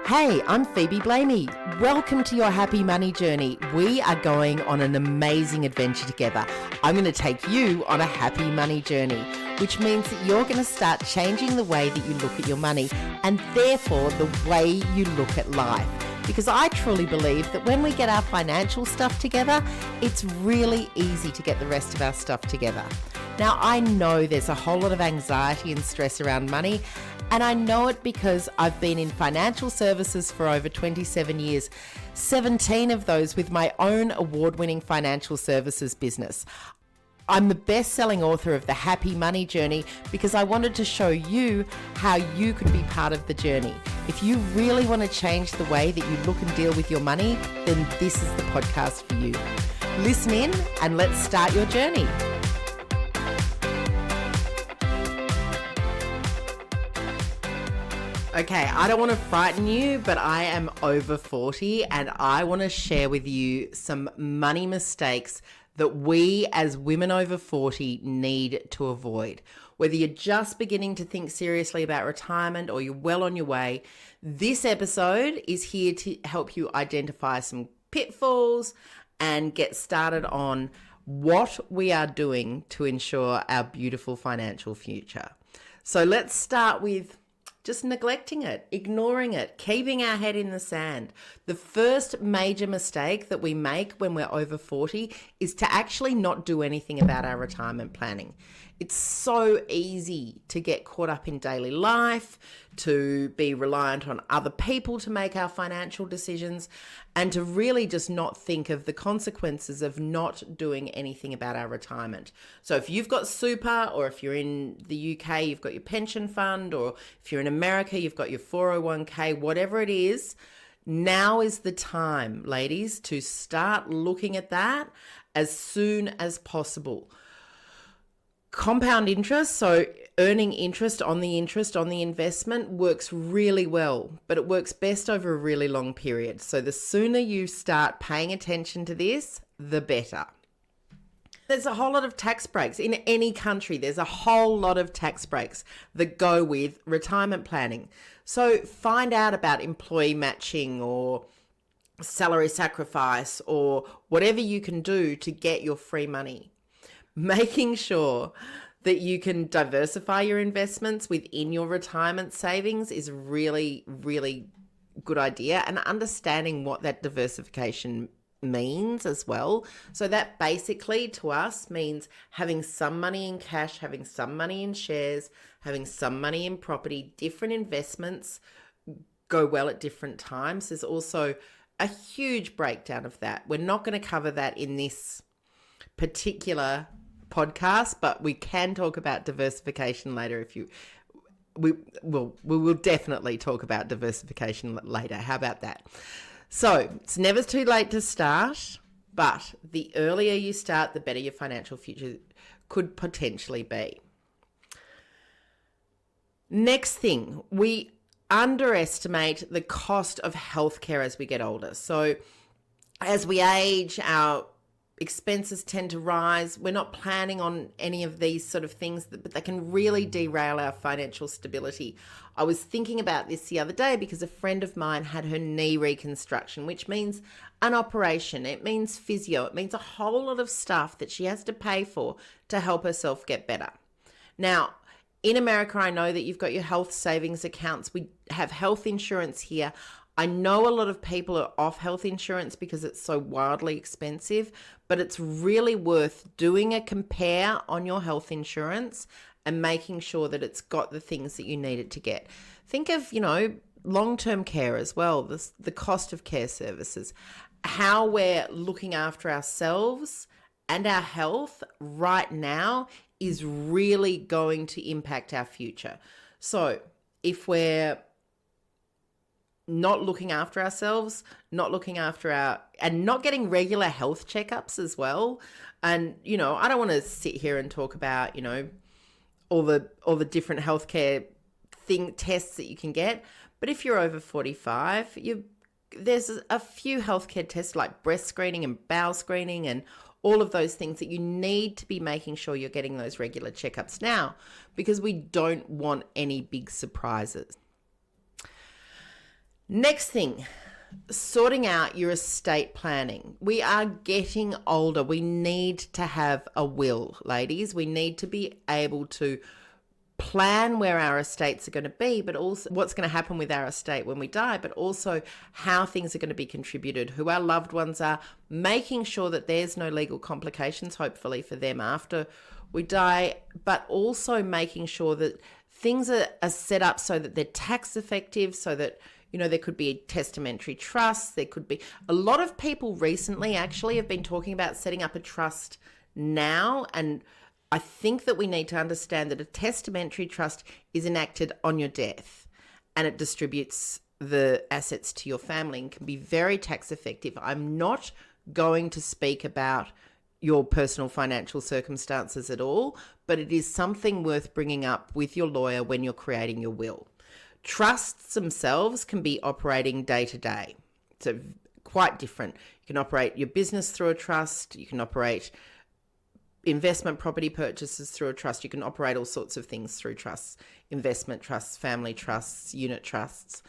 Hey, I'm Phoebe Blamey. Welcome to your happy money journey. We are going on an amazing adventure together. I'm going to take you on a happy money journey, which means that you're going to start changing the way that you look at your money and therefore the way you look at life. Because I truly believe that when we get our financial stuff together, it's really easy to get the rest of our stuff together. Now, I know there's a whole lot of anxiety and stress around money, and I know it because I've been in financial services for over 27 years, 17 of those with my own award-winning financial services business. I'm the best-selling author of The Happy Money Journey because I wanted to show you how you could be part of the journey. If you really want to change the way that you look and deal with your money, then this is the podcast for you. Listen in and let's start your journey. Okay, I don't want to frighten you, but I am over 40 and I want to share with you some money mistakes that we as women over 40 need to avoid. Whether you're just beginning to think seriously about retirement or you're well on your way, this episode is here to help you identify some pitfalls and get started on what we are doing to ensure our beautiful financial future. So let's start with just neglecting it, ignoring it, keeping our head in the sand. The first major mistake that we make when we're over 40 is to actually not do anything about our retirement planning. It's so easy to get caught up in daily life, to be reliant on other people to make our financial decisions, and to really just not think of the consequences of not doing anything about our retirement. So if you've got super, or if you're in the UK, you've got your pension fund, or if you're in America, you've got your 401k, whatever it is, now is the time, ladies, to start looking at that as soon as possible. Compound interest, so earning interest on the investment, works really well, but it works best over a really long period. So the sooner you start paying attention to this, the better. There's a whole lot of tax breaks. In any country, there's a whole lot of tax breaks that go with retirement planning. So find out about employee matching or salary sacrifice or whatever you can do to get your free money. Making sure that you can diversify your investments within your retirement savings is really, really good idea, and understanding what that diversification means as well. So that basically to us means having some money in cash, having some money in shares, having some money in property. Different investments go well at different times. There's also a huge breakdown of that. We're not going to cover that in this particular podcast, but we can talk about diversification later. We will definitely talk about diversification later. How about that? So it's never too late to start, but the earlier you start, the better your financial future could potentially be. Next thing, we underestimate the cost of healthcare as we get older. So as we age, our expenses tend to rise. We're not planning on any of these sort of things, but they can really derail our financial stability. I was thinking about this the other day because a friend of mine had her knee reconstruction, which means an operation. It means physio. It means a whole lot of stuff that she has to pay for to help herself get better. Now, in America, I know that you've got your health savings accounts. We have health insurance here. I know a lot of people are off health insurance because it's so wildly expensive, but it's really worth doing a compare on your health insurance and making sure that it's got the things that you need it to get. Think of, long-term care as well, the cost of care services, how we're looking after ourselves and our health right now is really going to impact our future. So if we're not looking after ourselves, not looking after and not getting regular health checkups as well. And, I don't want to sit here and talk about, all the different healthcare tests that you can get. But if you're over 45, there's a few healthcare tests like breast screening and bowel screening and all of those things that you need to be making sure you're getting those regular checkups now, because we don't want any big surprises. Next thing, sorting out your estate planning. We are getting older. We need to have a will, ladies. We need to be able to plan where our estates are going to be, but also what's going to happen with our estate when we die, but also how things are going to be contributed, who our loved ones are, making sure that there's no legal complications, hopefully, for them after we die, but also making sure that things are set up so that they're tax effective, so that there could be a testamentary trust. There could be a lot of people recently actually have been talking about setting up a trust now. And I think that we need to understand that a testamentary trust is enacted on your death and it distributes the assets to your family and can be very tax effective. I'm not going to speak about your personal financial circumstances at all, but it is something worth bringing up with your lawyer when you're creating your will. Trusts themselves can be operating day to day. So quite different. You can operate your business through a trust. You can operate investment property purchases through a trust. You can operate all sorts of things through trusts, investment trusts, family trusts, unit trusts.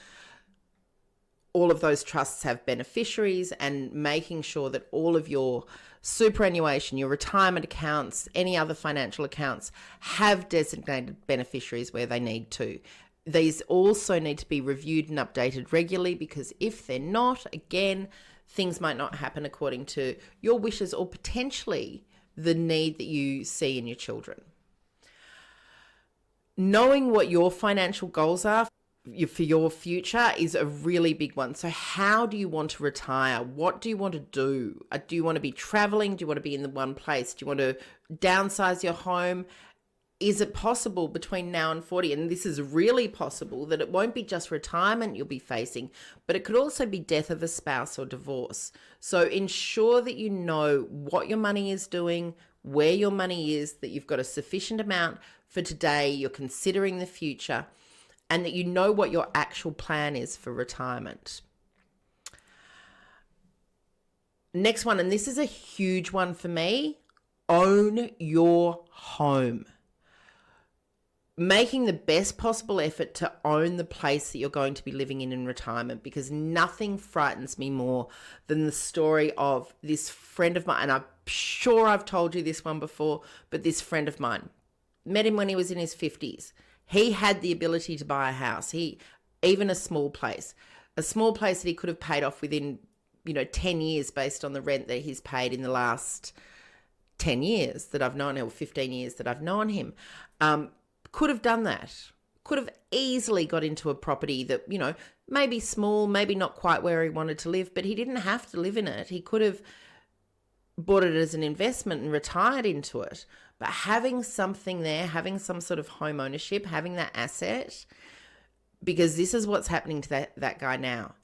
All of those trusts have beneficiaries, and making sure that all of your superannuation, your retirement accounts, any other financial accounts have designated beneficiaries where they need to. These also need to be reviewed and updated regularly, because if they're not, again, things might not happen according to your wishes or potentially the need that you see in your children. Knowing what your financial goals are for your future is a really big one. So how do you want to retire? What do you want to do? Do you want to be traveling? Do you want to be in the one place? Do you want to downsize your home? Is it possible between now and 40, and this is really possible, that it won't be just retirement you'll be facing, but it could also be death of a spouse or divorce. So ensure that you know what your money is doing, where your money is, that you've got a sufficient amount for today, you're considering the future, and that you know what your actual plan is for retirement. Next one, and this is a huge one for me, own your home. Making the best possible effort to own the place that you're going to be living in retirement, because nothing frightens me more than the story of this friend of mine, and I'm sure I've told you this one before, but this friend of mine, met him when he was in his 50s. He had the ability to buy a house, even a small place that he could have paid off within 10 years based on the rent that he's paid in the last 10 years that I've known him, or 15 years that I've known him. Could have done that. Could have easily got into a property that, maybe small, maybe not quite where he wanted to live, but he didn't have to live in it. He could have bought it as an investment and retired into it. But having something there, having some sort of home ownership, having that asset, because this is what's happening to that guy now.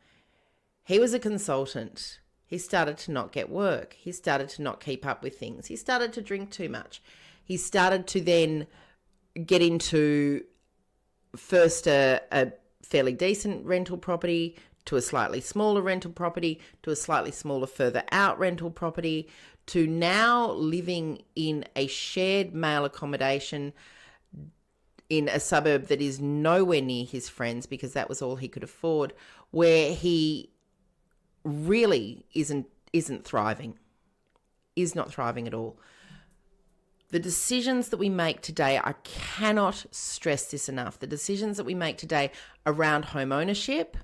He was a consultant. He started to not get work. He started to not keep up with things. He started to drink too much. He started to then get into first a fairly decent rental property, to a slightly smaller rental property, to a slightly smaller further out rental property, to now living in a shared male accommodation in a suburb that is nowhere near his friends, because that was all he could afford, where he really isn't thriving, is not thriving at all. The decisions that we make today, I cannot stress this enough, the decisions that we make today around home ownership,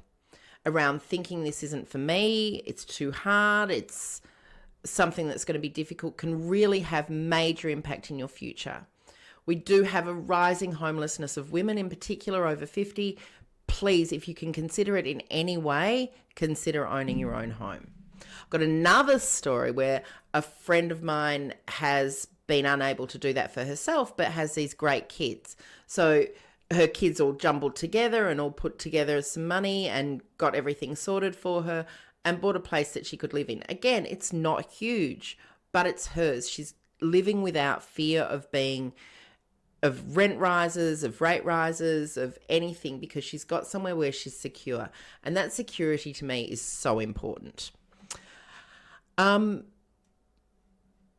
around thinking this isn't for me, it's too hard, it's something that's going to be difficult, can really have major impact in your future. We do have a rising homelessness of women, in particular over 50. Please, if you can consider it in any way, consider owning your own home. I've got another story where a friend of mine has been unable to do that for herself, but has these great kids. So her kids all jumbled together and all put together some money and got everything sorted for her and bought a place that she could live in. Again, it's not huge, but it's hers. She's living without fear of rent rises, of rate rises, of anything, because she's got somewhere where she's secure. And that security to me is so important.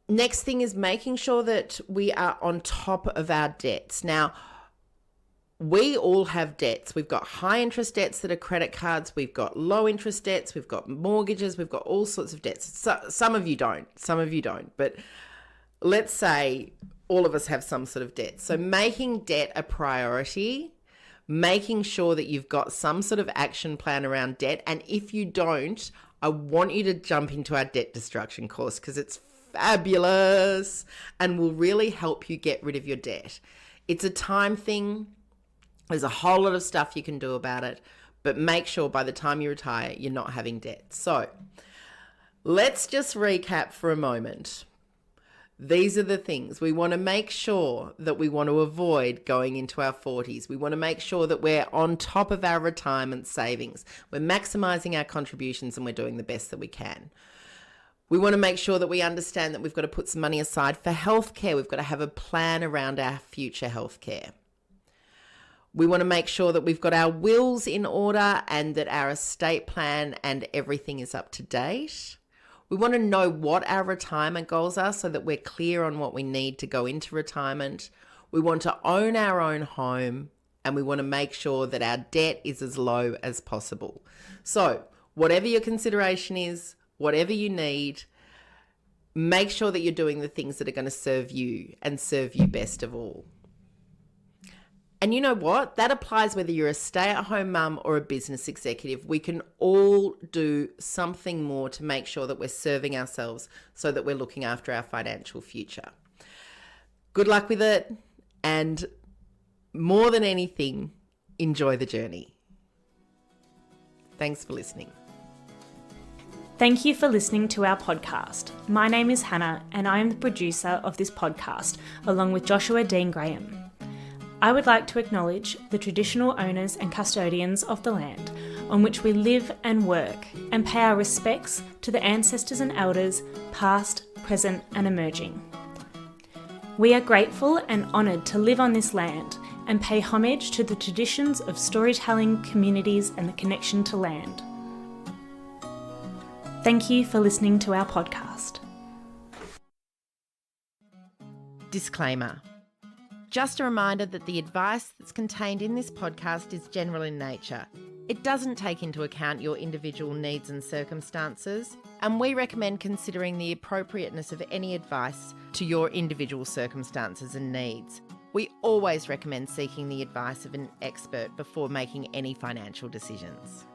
Next thing is making sure that we are on top of our debts. Now, we all have debts. We've got high interest debts that are credit cards. We've got low interest debts. We've got mortgages. We've got all sorts of debts. Some of you don't. But let's say all of us have some sort of debt. So making debt a priority, making sure that you've got some sort of action plan around debt. And if you don't, I want you to jump into our debt destruction course because it's fabulous and will really help you get rid of your debt. It's a time thing. There's a whole lot of stuff you can do about it, but make sure by the time you retire, you're not having debt. So let's just recap for a moment. These are the things. We want to make sure that we want to avoid going into our 40s. We want to make sure that we're on top of our retirement savings. We're maximising our contributions and we're doing the best that we can. We want to make sure that we understand that we've got to put some money aside for healthcare. We've got to have a plan around our future healthcare. We want to make sure that we've got our wills in order and that our estate plan and everything is up to date. We want to know what our retirement goals are so that we're clear on what we need to go into retirement. We want to own our own home and we want to make sure that our debt is as low as possible. So whatever your consideration is, whatever you need, make sure that you're doing the things that are going to serve you and serve you best of all. And you know what? That applies whether you're a stay-at-home mum or a business executive. We can all do something more to make sure that we're serving ourselves so that we're looking after our financial future. Good luck with it. And more than anything, enjoy the journey. Thanks for listening. Thank you for listening to our podcast. My name is Hannah and I am the producer of this podcast along with Joshua Dean Graham. I would like to acknowledge the traditional owners and custodians of the land on which we live and work and pay our respects to the ancestors and elders past, present and emerging. We are grateful and honoured to live on this land and pay homage to the traditions of storytelling, communities and the connection to land. Thank you for listening to our podcast. Disclaimer. Just a reminder that the advice that's contained in this podcast is general in nature. It doesn't take into account your individual needs and circumstances, and we recommend considering the appropriateness of any advice to your individual circumstances and needs. We always recommend seeking the advice of an expert before making any financial decisions.